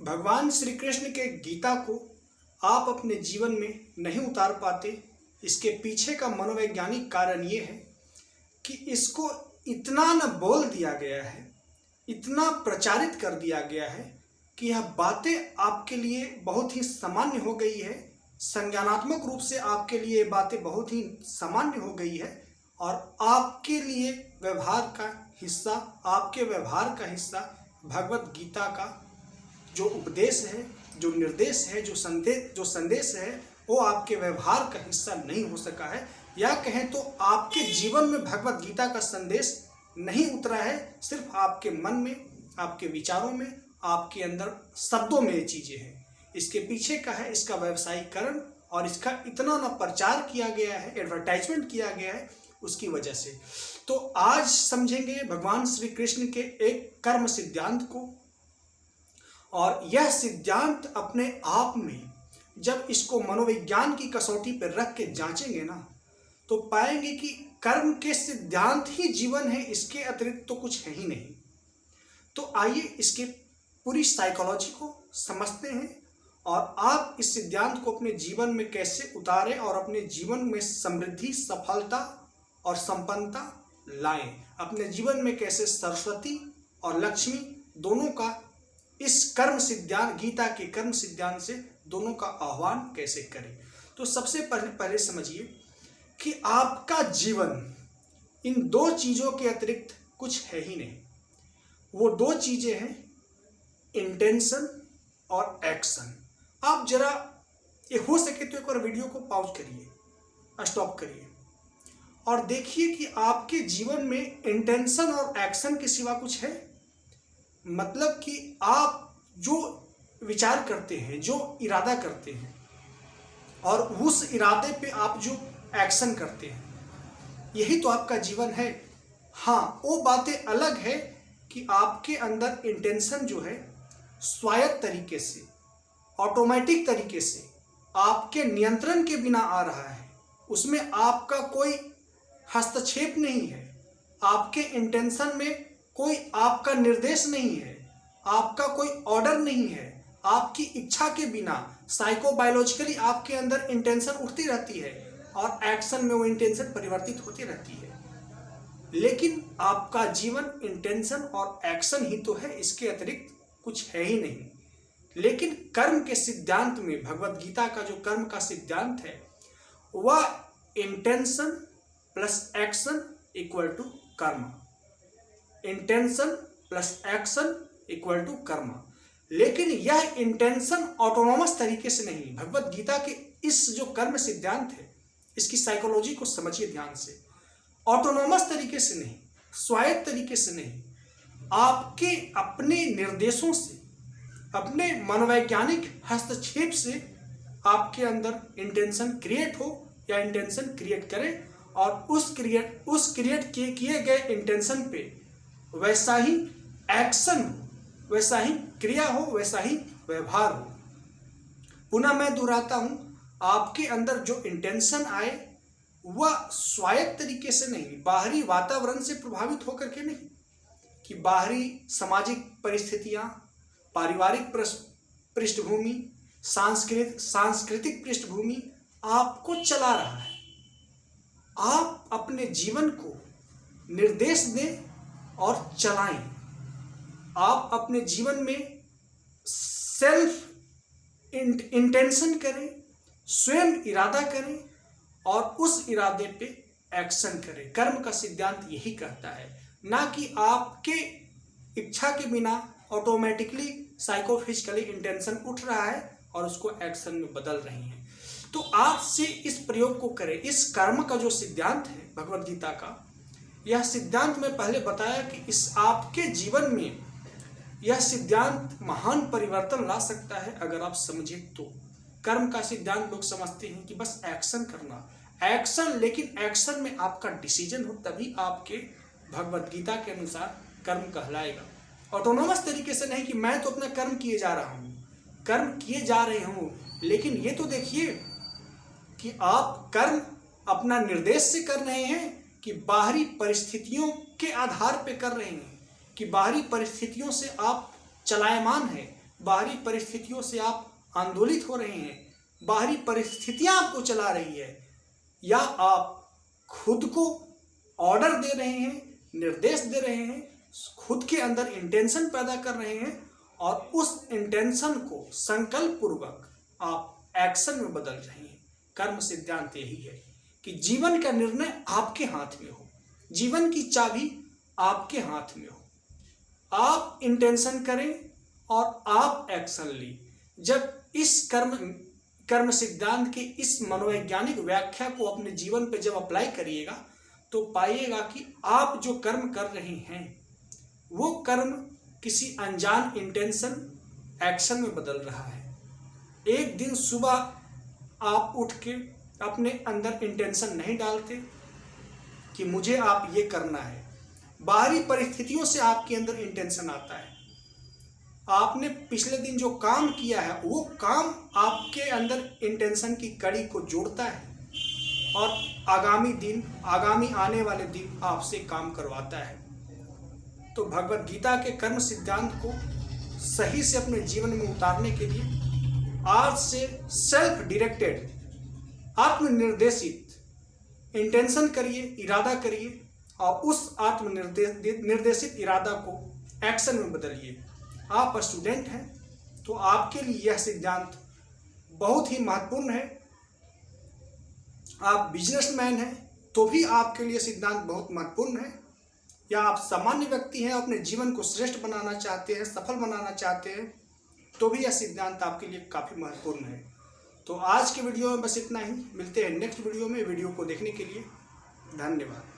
भगवान श्री कृष्ण के गीता को आप अपने जीवन में नहीं उतार पाते, इसके पीछे का मनोवैज्ञानिक कारण ये है कि इसको इतना न बोल दिया गया है, इतना प्रचारित कर दिया गया है कि यह बातें आपके लिए बहुत ही सामान्य हो गई है। संज्ञानात्मक रूप से आपके लिए ये बातें बहुत ही सामान्य हो गई है और आपके लिए व्यवहार का हिस्सा, आपके व्यवहार का हिस्सा भगवत गीता का जो उपदेश है, जो निर्देश है, जो संदेश है, वो आपके व्यवहार का हिस्सा नहीं हो सका है, या कहें तो आपके जीवन में भगवत गीता का संदेश नहीं उतरा है। सिर्फ आपके मन में, आपके विचारों में, आपके अंदर शब्दों में ये चीज़ें हैं। इसके पीछे का है इसका व्यवसायीकरण और इसका इतना ना प्रचार किया गया है, एडवर्टाइजमेंट किया गया है, उसकी वजह से। तो आज समझेंगे भगवान श्री कृष्ण के एक कर्म सिद्धांत को, और यह सिद्धांत अपने आप में जब इसको मनोविज्ञान की कसौटी पर रख के जांचेंगे ना, तो पाएंगे कि कर्म के सिद्धांत ही जीवन है, इसके अतिरिक्त तो कुछ है ही नहीं। तो आइए इसके पूरी साइकोलॉजी को समझते हैं और आप इस सिद्धांत को अपने जीवन में कैसे उतारें और अपने जीवन में समृद्धि, सफलता और संपन्नता लाएं। अपने जीवन में कैसे सरस्वती और लक्ष्मी दोनों का इस कर्म सिद्धांत, गीता के कर्म सिद्धांत से दोनों का आह्वान कैसे करें। तो सबसे पहले समझिए कि आपका जीवन इन दो चीज़ों के अतिरिक्त कुछ है ही नहीं। वो दो चीज़ें हैं, इंटेंशन और एक्शन। आप जरा ये हो सके तो एक बार वीडियो को पॉज करिए, स्टॉप करिए और देखिए कि आपके जीवन में इंटेंशन और एक्शन के सिवा कुछ है। मतलब कि आप जो विचार करते हैं, जो इरादा करते हैं और उस इरादे पे आप जो एक्शन करते हैं, यही तो आपका जीवन है। हाँ, वो बातें अलग है कि आपके अंदर इंटेंशन जो है स्वायत्त तरीके से, ऑटोमेटिक तरीके से, आपके नियंत्रण के बिना आ रहा है, उसमें आपका कोई हस्तक्षेप नहीं है, आपके इंटेंशन में कोई आपका निर्देश नहीं है, आपका कोई ऑर्डर नहीं है, आपकी इच्छा के बिना साइकोबायोलॉजिकली आपके अंदर इंटेंशन उठती रहती है और एक्शन में वो इंटेंशन परिवर्तित होती रहती है। लेकिन आपका जीवन इंटेंशन और एक्शन ही तो है, इसके अतिरिक्त कुछ है ही नहीं। लेकिन कर्म के सिद्धांत में, भगवत गीता का जो कर्म का सिद्धांत है, वह intention plus action equal to karma, intention plus action equal to karma. लेकिन यह इंटेंशन ऑटोनॉमस तरीके से नहीं। भगवत गीता के इस जो कर्म सिद्धांत है, इसकी साइकोलॉजी को समझिए ध्यान से। ऑटोनॉमस तरीके से नहीं, स्वायत्त तरीके से नहीं, आपके अपने निर्देशों से, अपने मनोवैज्ञानिक हस्तक्षेप से आपके अंदर इंटेंशन क्रिएट हो या इंटेंशन क्रिएट करे और उस क्रिएट किए गए इंटेंशन पे वैसा ही एक्शन हो, वैसा ही क्रिया हो, वैसा ही व्यवहार हो। पुनः मैं दोहराता हूं, आपके अंदर जो इंटेंशन आए वह स्वायत्त तरीके से नहीं, बाहरी वातावरण से प्रभावित होकर के नहीं, कि बाहरी सामाजिक परिस्थितियां, पारिवारिक पृष्ठभूमि, सांस्कृतिक पृष्ठभूमि आपको चला रहा है। आप अपने जीवन को निर्देश दें और चलाएं। आप अपने जीवन में सेल्फ इंटेंशन करें, स्वयं इरादा करें और उस इरादे पे एक्शन करें। कर्म का सिद्धांत यही कहता है, ना कि आपके इच्छा के बिना ऑटोमेटिकली साइकोफिजिकली इंटेंशन उठ रहा है और उसको एक्शन में बदल रही है। तो आज से इस प्रयोग को करें। इस कर्म का जो सिद्धांत है भगवत गीता का, यह सिद्धांत मैं पहले बताया कि इस आपके जीवन में यह सिद्धांत महान परिवर्तन ला सकता है अगर आप समझे तो। कर्म का सिद्धांत लोग समझते हैं कि बस एक्शन करना, एक्शन, लेकिन एक्शन में आपका डिसीजन हो, तभी आपके भगवत गीता के अनुसार कर्म कहलाएगा। ऑटोनोमस तरीके से नहीं कि मैं तो अपना कर्म किए जा रहा हूँ, कर्म किए जा रहे हूँ, लेकिन ये तो देखिए कि आप कर्म अपना निर्देश से कर रहे हैं कि बाहरी परिस्थितियों के आधार पे कर रहे हैं, कि बाहरी परिस्थितियों से आप चलायमान हैं, बाहरी परिस्थितियों से आप आंदोलित हो रहे हैं, बाहरी परिस्थितियां आपको चला रही है, या आप खुद को ऑर्डर दे रहे हैं, निर्देश दे रहे हैं, खुद के अंदर इंटेंशन पैदा कर रहे हैं और उस इंटेंशन को संकल्प पूर्वक आप एक्शन में बदल रहे हैं। कर्म सिद्धांत यही है कि जीवन का निर्णय आपके हाथ में हो, जीवन की चाबी आपके हाथ में हो। आप इंटेंशन करें और आप एक्शन लें। जब इस कर्म सिद्धांत की इस मनोवैज्ञानिक व्याख्या को अपने जीवन पे जब अप्लाई करिएगा तो पाइएगा कि आप जो कर्म कर रहे हैं वो कर्म किसी अनजान इंटेंशन एक्शन में बदल रहा है। एक दिन सुबह आप उठ के अपने अंदर इंटेंशन नहीं डालते कि मुझे आप ये करना है, बाहरी परिस्थितियों से आपके अंदर इंटेंशन आता है। आपने पिछले दिन जो काम किया है वो काम आपके अंदर इंटेंशन की कड़ी को जोड़ता है और आगामी आने वाले दिन आपसे काम करवाता है। तो भगवत गीता के कर्म सिद्धांत को सही से अपने जीवन में उतारने के लिए आज से सेल्फ डायरेक्टेड, आत्मनिर्देशित इंटेंशन करिए, इरादा करिए और उस आत्मनिर्देशित इरादा को एक्शन में बदलिए। आप स्टूडेंट हैं तो आपके लिए यह सिद्धांत बहुत ही महत्वपूर्ण है। आप बिजनेसमैन हैं तो भी आपके लिए सिद्धांत बहुत महत्वपूर्ण है, या आप सामान्य व्यक्ति हैं, अपने जीवन को श्रेष्ठ बनाना चाहते हैं, सफल बनाना चाहते हैं, तो भी यह सिद्धांत आपके लिए काफ़ी महत्वपूर्ण है। तो आज के वीडियो में बस इतना ही। मिलते हैं नेक्स्ट वीडियो में। वीडियो को देखने के लिए धन्यवाद।